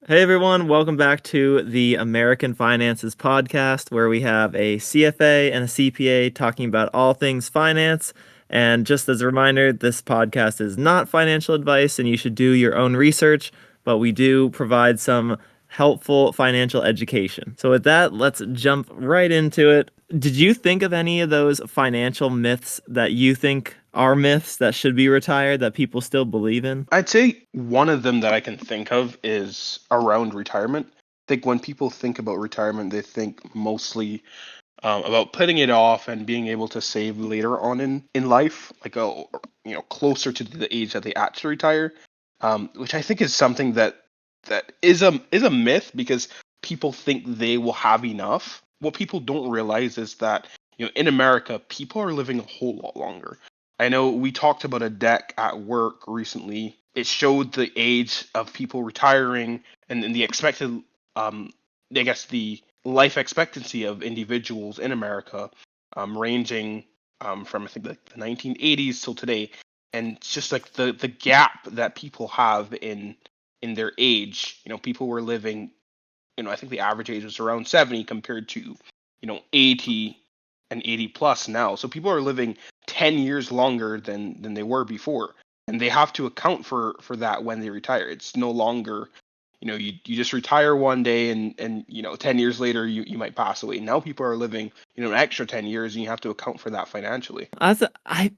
Hey everyone, welcome back to the American Finances podcast, where we have a CFA and a CPA talking about all things finance. And just as a reminder, this podcast is not financial advice and you should do your own research, but we do provide some helpful financial education. So, with that, let's jump right into it. Did you think of any of those financial myths that you think are myths that should be retired that people still believe in? I'd say one of them that I can think of is around retirement. I think when people think about retirement, they think mostly about putting it off and being able to save later on in life, like closer to the age that they actually retire, which I think is something that is a myth because people think they will have enough. What people don't realize is that in America, people are living a whole lot longer. I know we talked about a deck at work recently. It showed the age of people retiring and the expected, I guess, the life expectancy of individuals in America, ranging from I think like the 1980s till today, and it's just like the gap that people have in their age. People were living. I think the average age was around 70 compared to 80 and 80 plus now. So people are living 10 years longer than they were before, and they have to account for that when they retire. It's no longer you just retire one day and 10 years later you might pass away. Now people are living an extra 10 years, and you have to account for that financially. That's a, I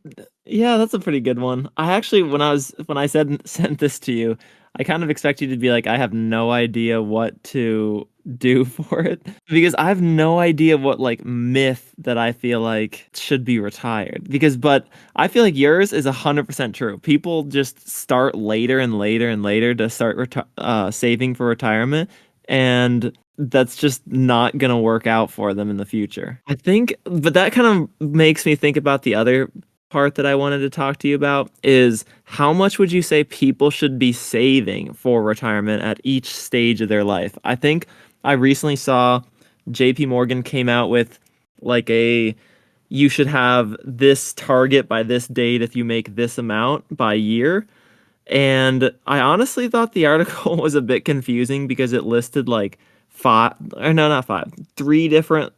Yeah, that's a pretty good one. I actually when I said sent this to you, I kind of expect you to be like, I have no idea what to do for it because I have no idea what like myth that I feel like should be retired. But I feel like yours is 100% true. People just start later and later and later to start saving for retirement, and that's just not gonna work out for them in the future. I think, but that kind of makes me think about the other part that I wanted to talk to you about is how much would you say people should be saving for retirement at each stage of their life? I think I recently saw JP Morgan came out with like a you should have this target by this date if you make this amount by year. And I honestly thought the article was a bit confusing because it listed like five, or no, not five, three different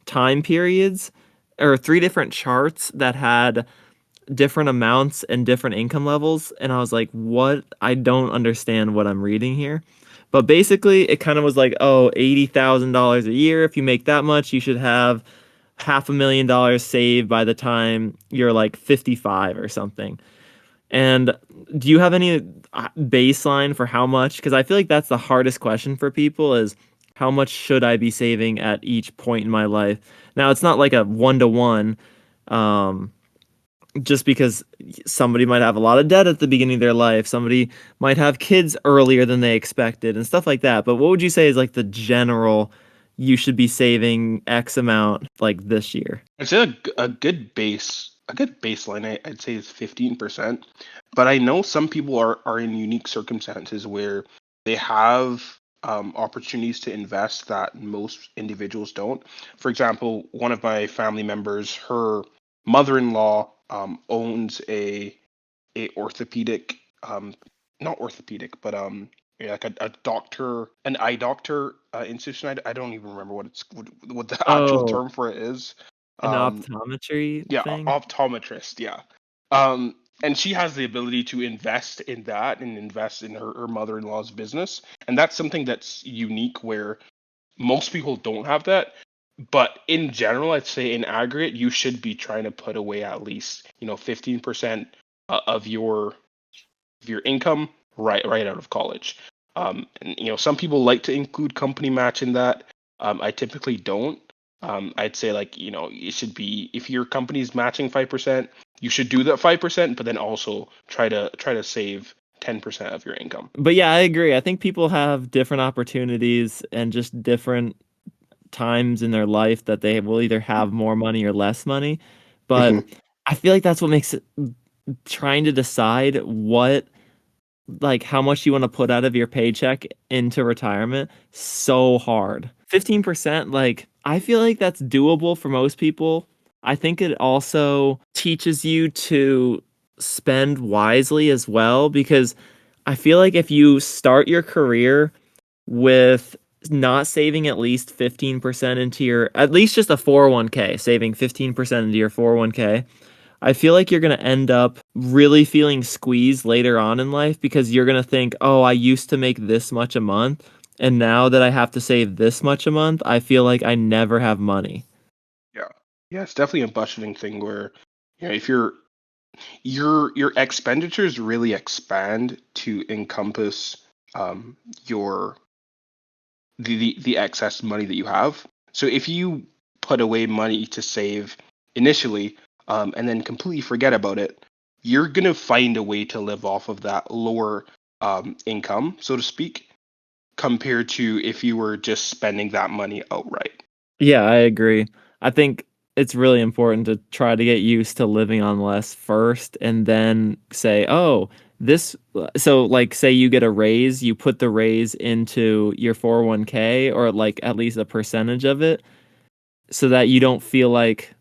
time periods or three different charts that had different amounts and different income levels. And I was like, what? I don't understand what I'm reading here. But basically, it kind of was like, oh, $80,000 a year. If you make that much, you should have $500,000 saved by the time you're like 55 or something. And do you have any baseline for how much? Because I feel like that's the hardest question for people is how much should I be saving at each point in my life? Now, it's not like a one-to-one, um, just because somebody might have a lot of debt at the beginning of their life. Somebody might have kids earlier than they expected and stuff like that. But what would you say is like the general, you should be saving X amount like this year? I'd say a good baseline, I'd say, is 15%. But I know some people are in unique circumstances where they have opportunities to invest that most individuals don't. For example, one of my family members, her mother-in-law, owns a orthopedic, not orthopedic, but yeah, like a doctor, an eye doctor institution. I don't even remember what the actual Oh, term for it is. an Um, optometry yeah, thing? optometrist. Yeah. And she has the ability to invest in that and invest in her mother-in-law's business, and that's something that's unique where most people don't have that. But in general, I'd say in aggregate, you should be trying to put away at least 15% of your income right out of college. And some people like to include company match in that. I typically don't. I'd say, like, it should be, if your company's matching 5%, you should do that 5%, but then also try to save 10% of your income. But yeah, I agree. I think people have different opportunities and just different times in their life that they will either have more money or less money. But Hmm. I feel like that's what makes it trying to decide what like how much you want to put out of your paycheck into retirement so hard. 15%, like I feel like that's doable for most people. I think it also teaches you to spend wisely as well because I feel like if you start your career with not saving at least 15% into your, at least just a 401k, saving 15% into your 401k, I feel like you're going to end up really feeling squeezed later on in life because you're going to think, oh, I used to make this much a month. And now that I have to save this much a month, I feel like I never have money. Yeah. Yeah, it's definitely a budgeting thing where, if your expenditures really expand to encompass your the excess money that you have. So if you put away money to save initially, and then completely forget about it, you're gonna find a way to live off of that lower income, so to speak, compared to if you were just spending that money outright. Yeah, I agree. I think it's really important to try to get used to living on less first and then say, oh, this. So, like, say you get a raise, you put the raise into your 401k or like at least a percentage of it so that you don't feel like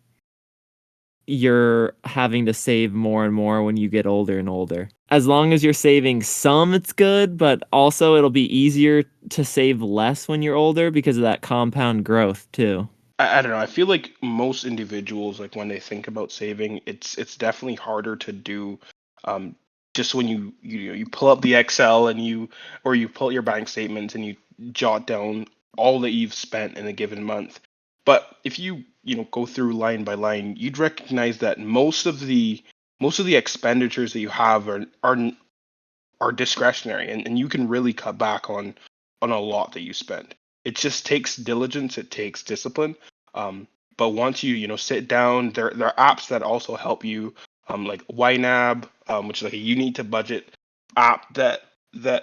you're having to save more and more when you get older and older. As long as you're saving some, it's good, but also it'll be easier to save less when you're older because of that compound growth, too. I don't know. I feel like most individuals, like when they think about saving, it's definitely harder to do. Um, just when you pull up the Excel and you pull out your bank statements and you jot down all that you've spent in a given month. But if you go through line by line, you'd recognize that most of the expenditures that you have are discretionary, and you can really cut back on a lot that you spend. It just takes diligence, it takes discipline. But once you sit down, there are apps that also help you, like YNAB, which is like a you need to budget app that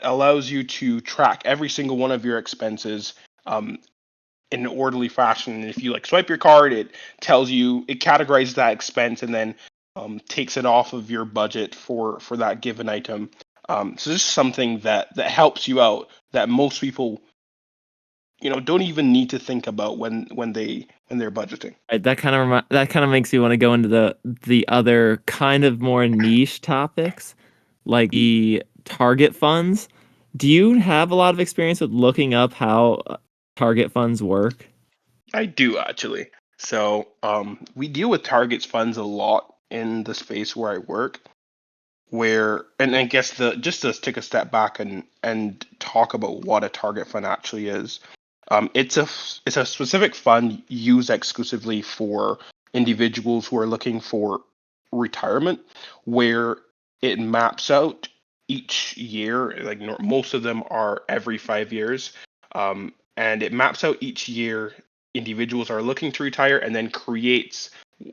allows you to track every single one of your expenses um, in an orderly fashion. And if you like swipe your card, it categorizes that expense and then takes it off of your budget for that given item. So this is something that helps you out that most people don't even need to think about when they're budgeting. That kind of makes me want to go into the other kind of more niche topics, like the target funds. Do you have a lot of experience with looking up how target funds work? I do actually. So we deal with targets funds a lot in the space where I work. And I guess the just to take a step back and talk about what a target fund actually is. It's a specific fund used exclusively for individuals who are looking for retirement, where it maps out each year. Like most of them are every 5 years, and it maps out each year individuals are looking to retire, and then creates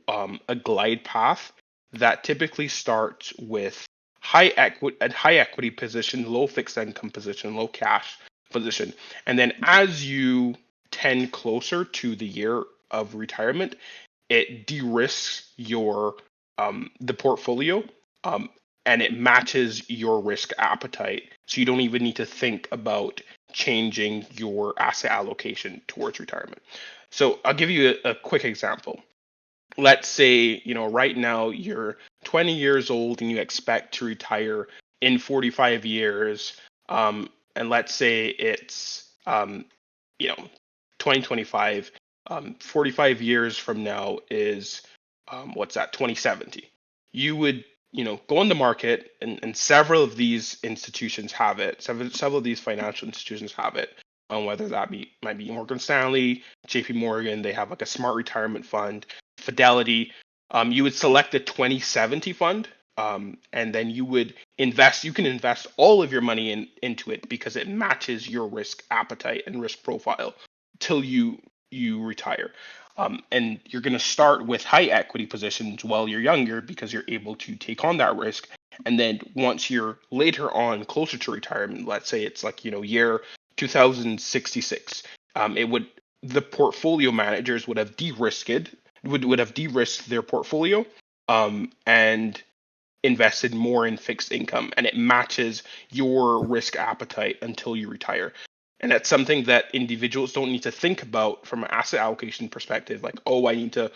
a glide path that typically starts with high equity position, low fixed income position, low cash position. And then as you tend closer to the year of retirement, it de-risks your the portfolio, um, and it matches your risk appetite. So you don't even need to think about changing your asset allocation towards retirement. So I'll give you a quick example. Let's say, right now you're 20 years old and you expect to retire in 45 years. And let's say it's, you know, 2025. 45 years from now is, what's that, 2070. You would, go on the market, and several of these institutions have it. Several of these financial institutions have it. Whether might be Morgan Stanley, JP Morgan, they have like a smart retirement fund. Fidelity, you would select the 2070 fund, and then you would invest. You can invest all of your money into it because it matches your risk appetite and risk profile till you retire. And you're going to start with high equity positions while you're younger because you're able to take on that risk. And then once you're later on closer to retirement, let's say it's like year 2066, it would the portfolio managers would have de-risked their portfolio, and invested more in fixed income, and it matches your risk appetite until you retire. And that's something that individuals don't need to think about from an asset allocation perspective. Like, oh, I need to,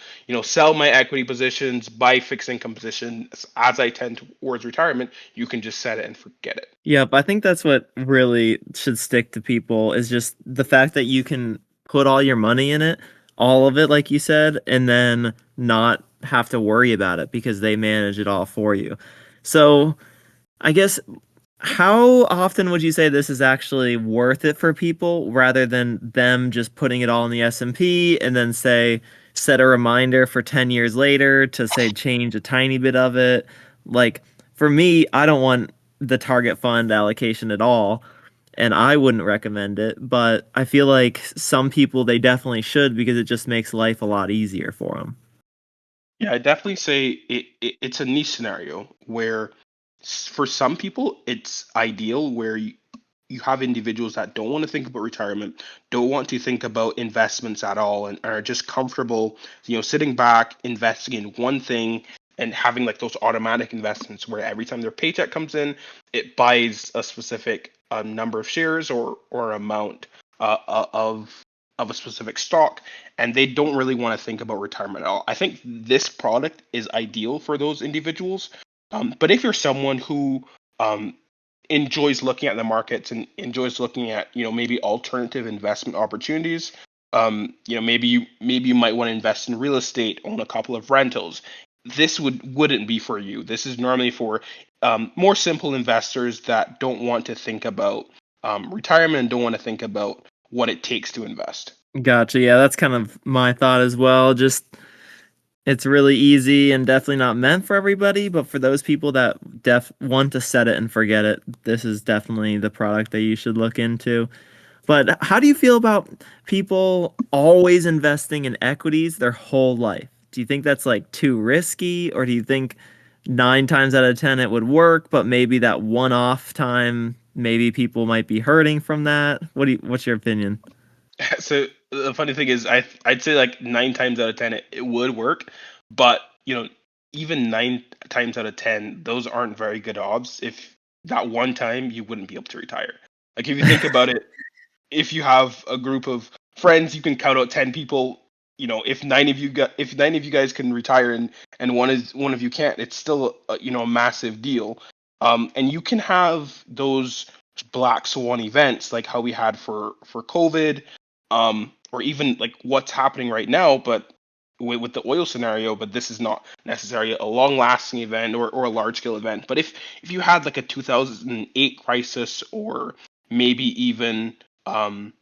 sell my equity positions, buy fixed income positions as I tend towards retirement. You can just set it and forget it. Yep, I think that's what really should stick to people is just the fact that you can put all your money in it, all of it, like you said, and then not have to worry about it because they manage it all for you. So, I guess how often would you say this is actually worth it for people rather than them just putting it all in the S&P and then say set a reminder for 10 years later to say change a tiny bit of it? Like for me, I don't want the target fund allocation at all and I wouldn't recommend it, but I feel like some people they definitely should because it just makes life a lot easier for them. Yeah, I definitely say it's a niche scenario where for some people it's ideal where you have individuals that don't want to think about retirement, don't want to think about investments at all, and are just comfortable, sitting back, investing in one thing, and having like those automatic investments where every time their paycheck comes in, it buys a specific number of shares or amount of a specific stock, and they don't really want to think about retirement at all. I think this product is ideal for those individuals. But if you're someone who um, enjoys looking at the markets and enjoys looking at maybe alternative investment opportunities, maybe you might want to invest in real estate, own a couple of rentals. This wouldn't be for you. This is normally for more simple investors that don't want to think about retirement and don't want to think about what it takes to invest. Gotcha. Yeah, that's kind of my thought as well. Just it's really easy and definitely not meant for everybody, but for those people that want to set it and forget it, this is definitely the product that you should look into. But how do you feel about people always investing in equities their whole life? Do you think that's like too risky, or do you think 9 times out of 10 it would work, but maybe that one-off time, maybe people might be hurting from that? What's your opinion? So the funny thing is, I'd say like 9 times out of 10 it would work, but even 9 times out of 10 those aren't very good odds. If that one time you wouldn't be able to retire. Like if you think about it, if you have a group of friends, you can count out 10 people. If 9 of you guys can retire and one of you can't, it's still a massive deal. And you can have those black swan events like how we had for COVID, or even like what's happening right now, but with the oil scenario. But this is not necessarily a long lasting event or a large scale event. But if you had like a 2008 crisis or maybe even um,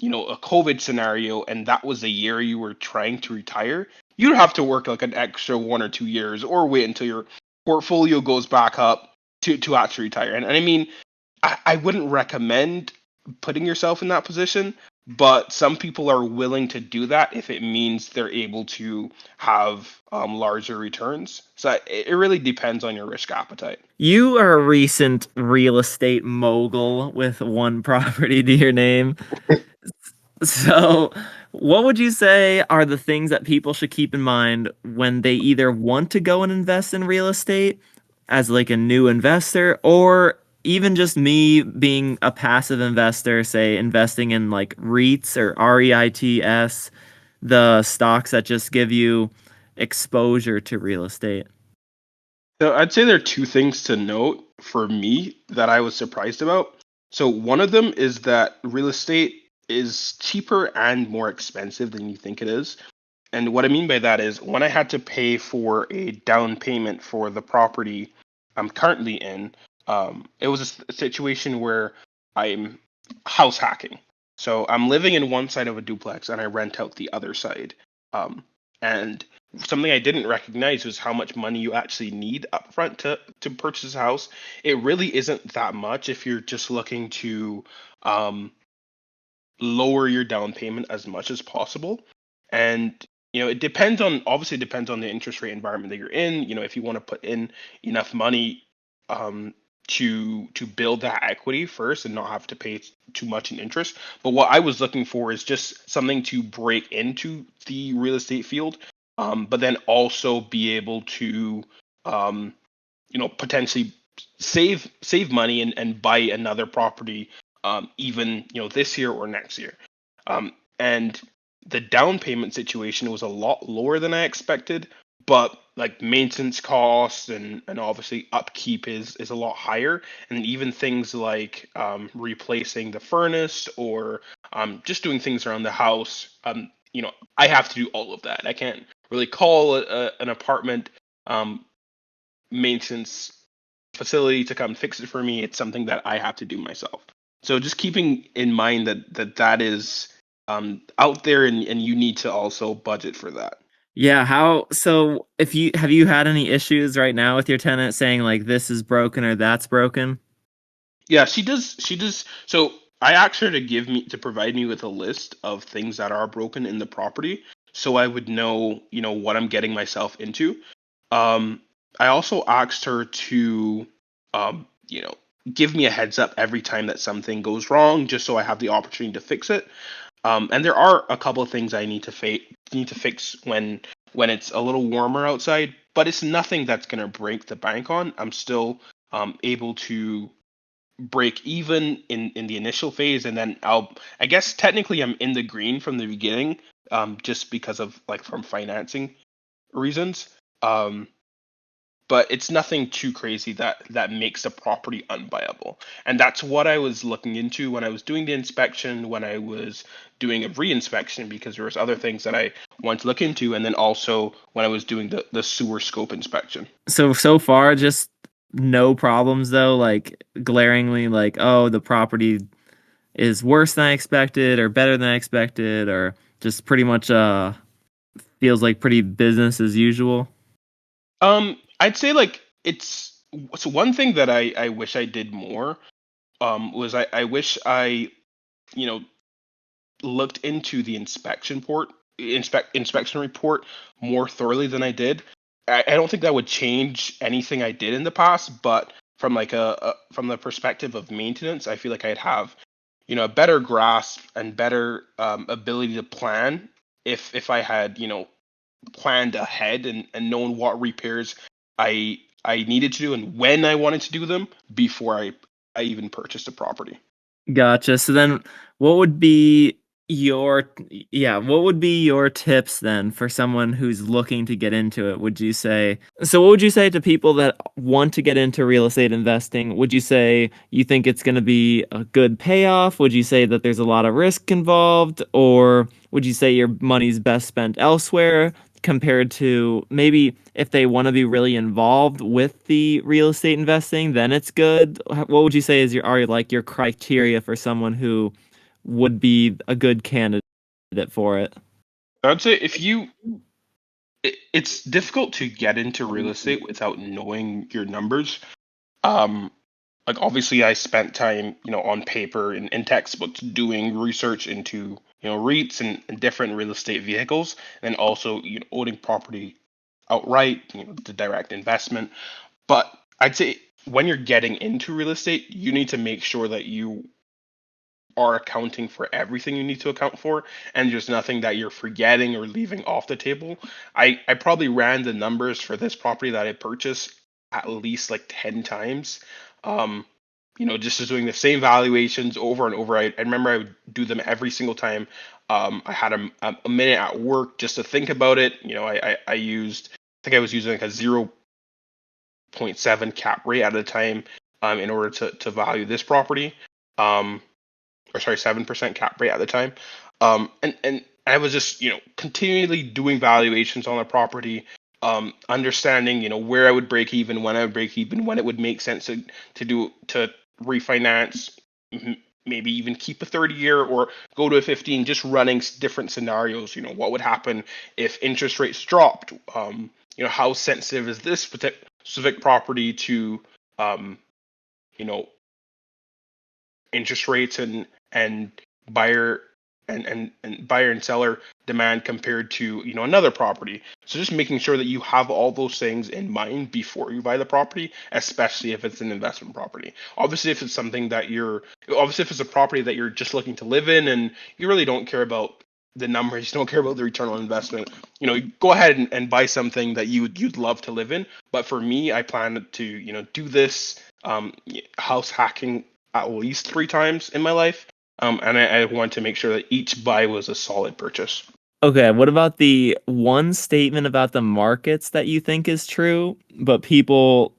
a COVID scenario, and that was the year you were trying to retire, you'd have to work like an extra 1 or 2 years, or wait until your portfolio goes back up to actually retire. And I mean, I wouldn't recommend putting yourself in that position, but some people are willing to do that if it means they're able to have larger returns. So it really depends on your risk appetite. You are a recent real estate mogul with one property to your name. So, what would you say are the things that people should keep in mind when they either want to go and invest in real estate as like a new investor, or even just me being a passive investor, say investing in like REITs or REITs, the stocks that just give you exposure to real estate? So I'd say there are two things to note for me that I was surprised about. So one of them is that real estate is cheaper and more expensive than you think it is. And what I mean by that is when I had to pay for a down payment for the property I'm currently in, it was a situation where I'm house hacking. So I'm living in one side of a duplex and I rent out the other side. And something I didn't recognize was how much money you actually need upfront to purchase a house. It really isn't that much if you're just looking to um, lower your down payment as much as possible. And it depends on obviously it depends on the interest rate environment that you're in. If you want to put in enough money um, to build that equity first and not have to pay too much in interest. But what I was looking for is just something to break into the real estate field, but then also be able to potentially save money and buy another property even this year or next year. And the down payment situation was a lot lower than I expected, but like maintenance costs and obviously upkeep is a lot higher, and even things like replacing the furnace or just doing things around the house. I have to do all of that. I can't really call an apartment um, maintenance facility to come fix it for me. It's something that I have to do myself. So just keeping in mind that is out there, and you need to also budget for that. Yeah, how so if you have you had any issues right now with your tenant saying like this is broken or that's broken? Yeah, she does. She does. So I asked her to provide me with a list of things that are broken in the property, so I would know, what I'm getting myself into. Um, I also asked her to, um, you know, give me a heads up every time that something goes wrong, just so I have the opportunity to fix it. And there are a couple of things I need to fix when it's a little warmer outside, but it's nothing that's gonna break the bank on. I'm still able to break even in the initial phase, and then I guess technically I'm in the green from the beginning, just because of like from financing reasons. Um, but it's nothing too crazy that makes the property unbuyable. And that's what I was looking into when I was doing the inspection, when I was doing a re-inspection, because there was other things that I wanted to look into, and then also when I was doing the sewer scope inspection. So far just no problems though, like glaringly like oh the property is worse than I expected or better than I expected or just pretty much feels like pretty business as usual. I'd say like it's so one thing that I wish I did more was I wish I you know looked into the inspection report more thoroughly than I did. I don't think that would change anything I did in the past, but from like from the perspective of maintenance, I feel like I'd have a better grasp and better ability to plan if I had planned ahead and known what repairs I needed to do and when I wanted to do them before I even purchased a property. Gotcha. So then what would be your what would be your tips then for someone who's looking to get into it? Would you say so what would you say to people that want to get into real estate investing? Would you say you think it's going to be a good payoff? Would you say that there's a lot of risk involved? Or would you say your money's best spent elsewhere? Compared to maybe if they want to be really involved with the real estate investing, then it's good. What would you say is are like your criteria for someone who would be a good candidate for it? I'd say if you it's difficult to get into real estate without knowing your numbers. Um, like obviously I spent time, on paper and textbooks doing research into, REITs and different real estate vehicles, and also, owning property outright, the direct investment. But I'd say when you're getting into real estate, you need to make sure that you are accounting for everything you need to account for, and there's nothing that you're forgetting or leaving off the table. I probably ran the numbers for this property that I purchased at least like 10 times. Um, just as doing the same valuations over and over. I remember I would do them every single time. I had a minute at work just to think about it. I used, I think I was using like a 0.7 cap rate at a time in order to value this property. Um, or sorry, 7% cap rate at the time. And I was just, continually doing valuations on the property, understanding, where I would break even, when I would break even, when it would make sense to refinance, maybe even keep a 30-year or go to a 15, just running different scenarios. What would happen if interest rates dropped? How sensitive is this specific property to, um, you know, interest rates and buyer and buyer and seller demand compared to another property. So just making sure that you have all those things in mind before you buy the property, especially if it's an investment property. Obviously if it's something that if it's a property that you're just looking to live in and you really don't care about the numbers, you don't care about the return on investment, go ahead and buy something that you'd love to live in. But for me, I plan to do this house hacking at least 3 times in my life. And I want to make sure that each buy was a solid purchase. Okay, what about the one statement about the markets that you think is true, but people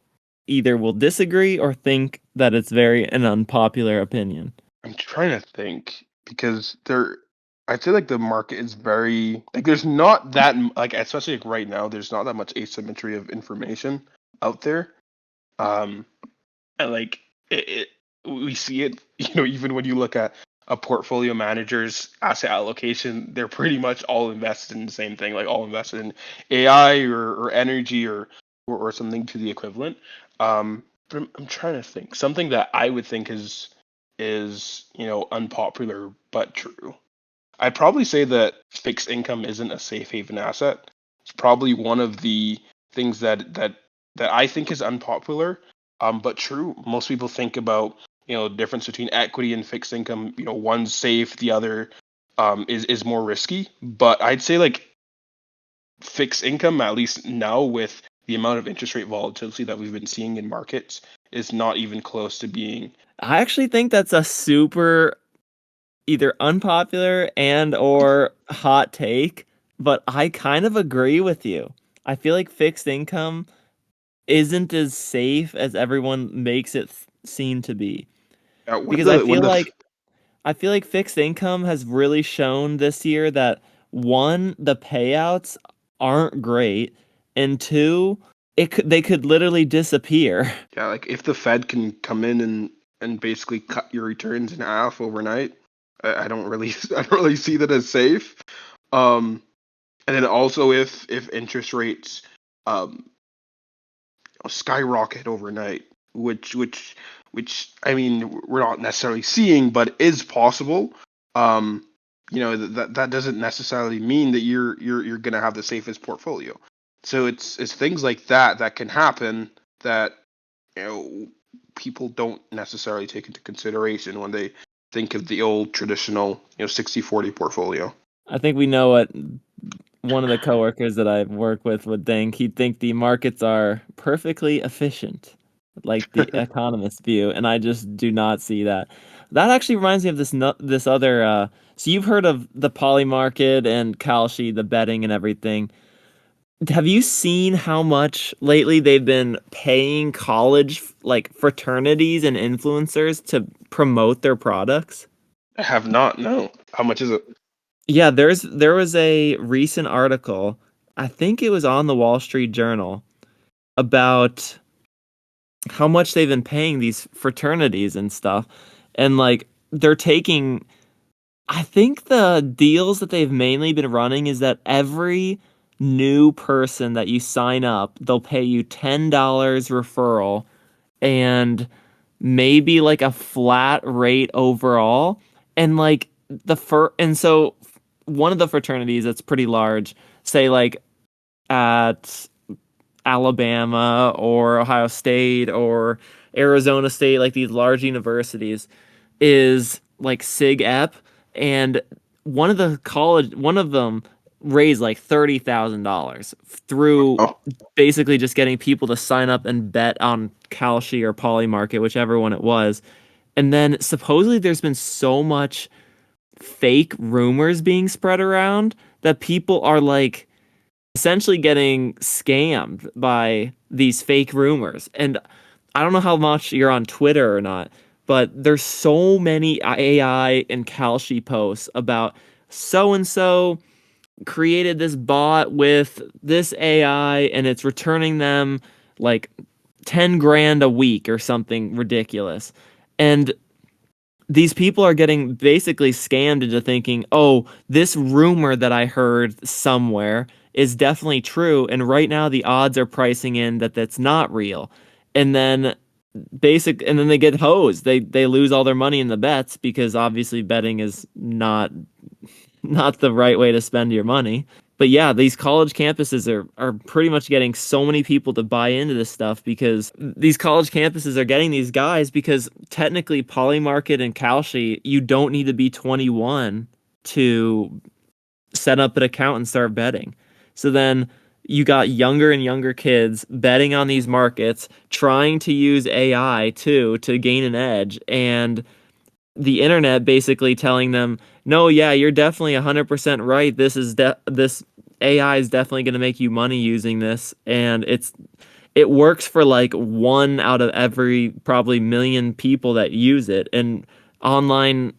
either will disagree or think that it's very an unpopular opinion? I'm trying to think because I feel like the market is very like there's not that like especially like right now there's not that much asymmetry of information out there. Um, and like we see it, even when you look at a portfolio manager's asset allocation, they're pretty much all invested in the same thing, like all invested in AI or energy or something to the equivalent. But I'm trying to think something that I would think is unpopular but true. I'd probably say that fixed income isn't a safe haven asset. It's probably one of the things that I think is unpopular, but true. Most people think about the difference between equity and fixed income. One's safe, the other is more risky. But I'd say like fixed income, at least now with the amount of interest rate volatility that we've been seeing in markets, is not even close to being. I actually think that's a super either unpopular and or hot take, but I kind of agree with you. I feel like fixed income isn't as safe as everyone makes it seem to be. When Because I the when feel the like fixed income has really shown this year that one, the payouts aren't great, and two, they could literally disappear. Yeah, like if the Fed can come in and basically cut your returns in half overnight, I don't really I don't really see that as safe. Um, and then also if interest rates um skyrocket overnight, which I mean we're not necessarily seeing, but is possible. Um, that doesn't necessarily mean that you're gonna have the safest portfolio. So it's things like that can happen that you know people don't necessarily take into consideration when they think of the old traditional 60/40 portfolio. I think we know what one of the coworkers that I work with would think. He'd think the markets are perfectly efficient, like the economist view, and I just do not see that. That actually reminds me of this other. So you've heard of the Poly Market and Kalshi, the betting and everything. Have you seen how much lately they've been paying college like fraternities and influencers to promote their products? I have not. No. How much is it? Yeah, there was a recent article, I think it was on the Wall Street Journal, about how much they've been paying these fraternities and stuff. And like they're taking I think the deals that they've mainly been running is that every new person that you sign up, they'll pay you $10 referral and maybe like a flat rate overall. And like and so one of the fraternities that's pretty large, say like at Alabama or Ohio State or Arizona State, like these large universities, is like Sig Ep, and one of them raised like $30,000 through Oh, basically just getting people to sign up and bet on Kalshi or Poly Market, whichever one it was. And then supposedly there's been so much fake rumors being spread around that people are like essentially getting scammed by these fake rumors. And I don't know how much you're on Twitter or not, but there's so many AI and Kalshi posts about so and so created this bot with this AI and it's returning them like 10 grand a week or something ridiculous. And these people are getting basically scammed into thinking, oh, this rumor that I heard somewhere is definitely true. And right now the odds are pricing in that that's not real. And then and then they get hosed. They lose all their money in the bets because obviously betting is not the right way to spend your money. But yeah, these college campuses are pretty much getting so many people to buy into this stuff because these college campuses are getting these guys because technically Polymarket and Kalshi, you don't need to be 21 to set up an account and start betting. So then you got younger and younger kids betting on these markets, trying to use AI too to gain an edge, and the internet basically telling them, "No, yeah, you're definitely 100% right. This AI is definitely going to make you money using this." And it works for like one out of every probably million people that use it. And online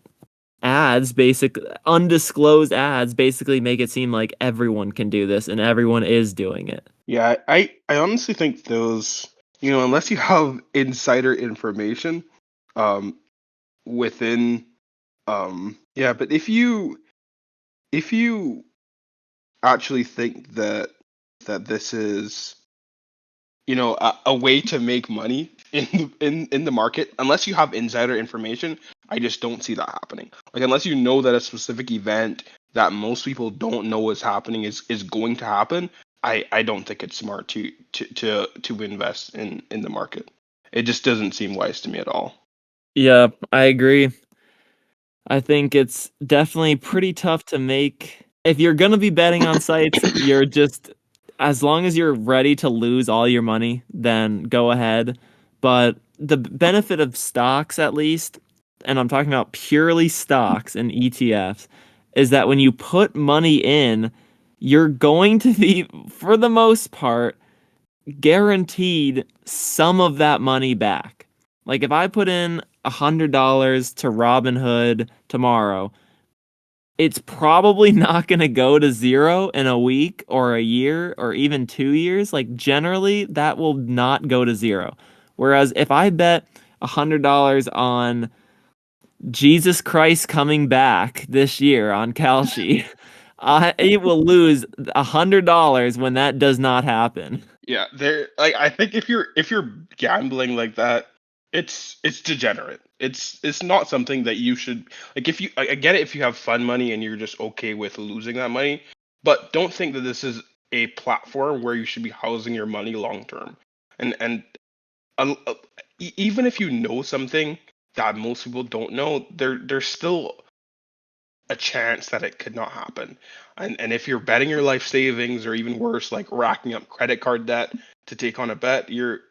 ads, basic undisclosed ads, basically make it seem like everyone can do this and everyone is doing it. Yeah, I honestly think those, unless you have insider information, um, within, yeah, but if you actually think that this is, a way to make money in the market, unless you have insider information, I just don't see that happening. Like, unless you know that a specific event that most people don't know is happening is going to happen, I don't think it's smart to invest in the market. It just doesn't seem wise to me at all. Yeah, I agree. I think it's definitely pretty tough to make. If you're gonna be betting on sites, you're just, as long as you're ready to lose all your money, then go ahead. But the benefit of stocks, at least, and I'm talking about purely stocks and ETFs, is that when you put money in, you're going to be, for the most part, guaranteed some of that money back. Like if I put in $100 to Robinhood tomorrow, it's probably not going to go to zero in a week or a year or even 2 years. Like generally, that will not go to zero. Whereas if I bet $100 on Jesus Christ coming back this year on Kalshi, I will lose $100 when that does not happen. Yeah, there. Like, I think if you're gambling like that, it's degenerate. It's not something that you should like. If you, I get it if you have fun money and you're just okay with losing that money, but don't think that this is a platform where you should be housing your money long term. And un- uh, even if you know something that most people don't know, there's still a chance that it could not happen. And if you're betting your life savings, or even worse, like racking up credit card debt to take on a bet, you're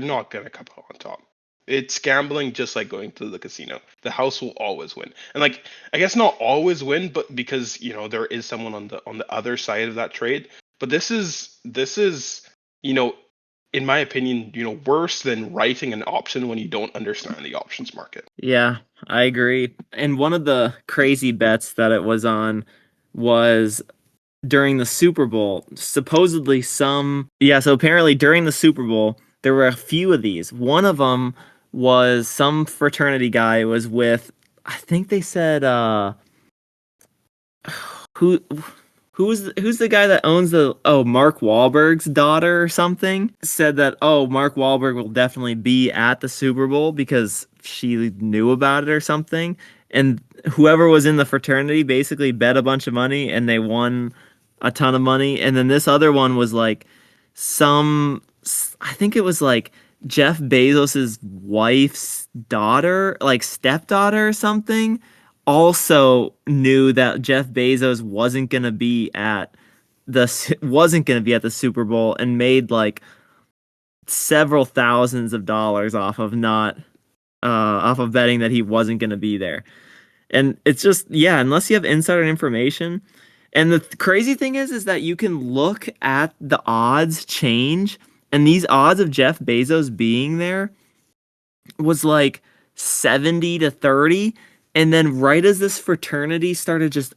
not gonna come out on top. It's gambling, just like going to the casino. The house will always win. And like, I guess not always win, but because there is someone on the other side of that trade. But this is you know in my opinion, worse than writing an option when you don't understand the options market. Yeah, I agree. And one of the crazy bets that it was on was during the Super Bowl. Supposedly so apparently during the Super Bowl, there were a few of these. One of them was some fraternity guy was with, I think they said, who who's the guy that owns Mark Wahlberg's daughter or something said that, oh, Mark Wahlberg will definitely be at the Super Bowl because she knew about it or something. And whoever was in the fraternity basically bet a bunch of money and they won a ton of money. And then this other one was like some, I think it was like Jeff Bezos's wife's daughter, like stepdaughter or something, also knew that Jeff Bezos wasn't going to be at the Super Bowl and made like several thousands of dollars off of betting that he wasn't going to be there. And it's just, yeah, unless you have insider information. And the crazy thing is that you can look at the odds change, and these odds of Jeff Bezos being there was like 70 to 30. And then right as this fraternity started just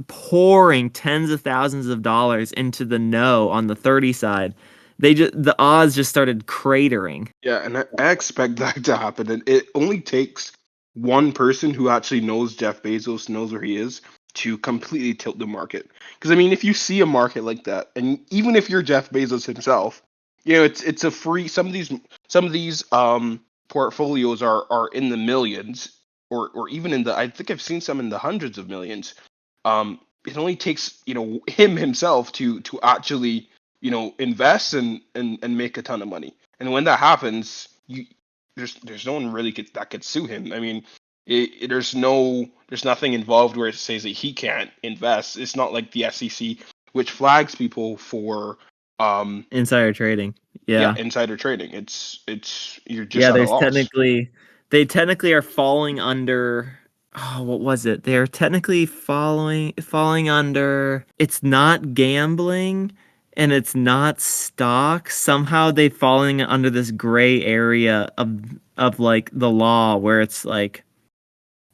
pouring tens of thousands of dollars into the no on the 30 side, the odds just started cratering. Yeah, and I expect that to happen. And it only takes one person who actually knows Jeff Bezos, knows where he is, to completely tilt the market. Because I mean, if you see a market like that, and even if you're Jeff Bezos himself, it's a free. Some of these portfolios are in the millions, or even in the. I think I've seen some in the hundreds of millions. It only takes him himself to actually invest and make a ton of money. And when that happens, there's no one really that could sue him. I mean, there's nothing involved where it says that he can't invest. It's not like the SEC which flags people for Insider trading. yeah, Yeah. insider trading. It's you're just Yeah, at a there's loss. technically they technically are falling under what was it? They are technically falling under it's not gambling and it's not stock. Somehow they falling under this gray area of like the law where it's like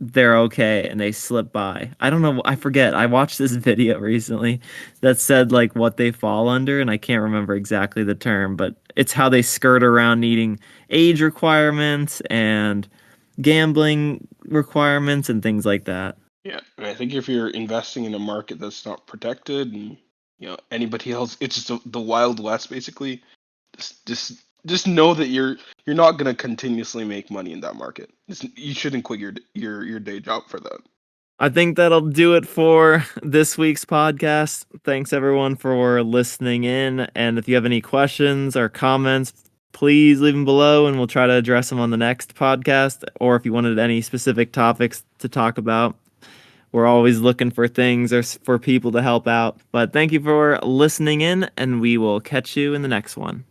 they're okay and they slip by. I don't know, I forget. I watched this video recently that said like what they fall under and I can't remember exactly the term, but it's how they skirt around needing age requirements and gambling requirements and things like that. Yeah, and I think if you're investing in a market that's not protected, and anybody else, it's just the Wild West basically. Just know that you're not gonna continuously make money in that market. You shouldn't quit your day job for that. I think that'll do it for this week's podcast. Thanks everyone for listening in. And if you have any questions or comments, please leave them below and we'll try to address them on the next podcast. Or if you wanted any specific topics to talk about, we're always looking for things or for people to help out. But thank you for listening in, and we will catch you in the next one.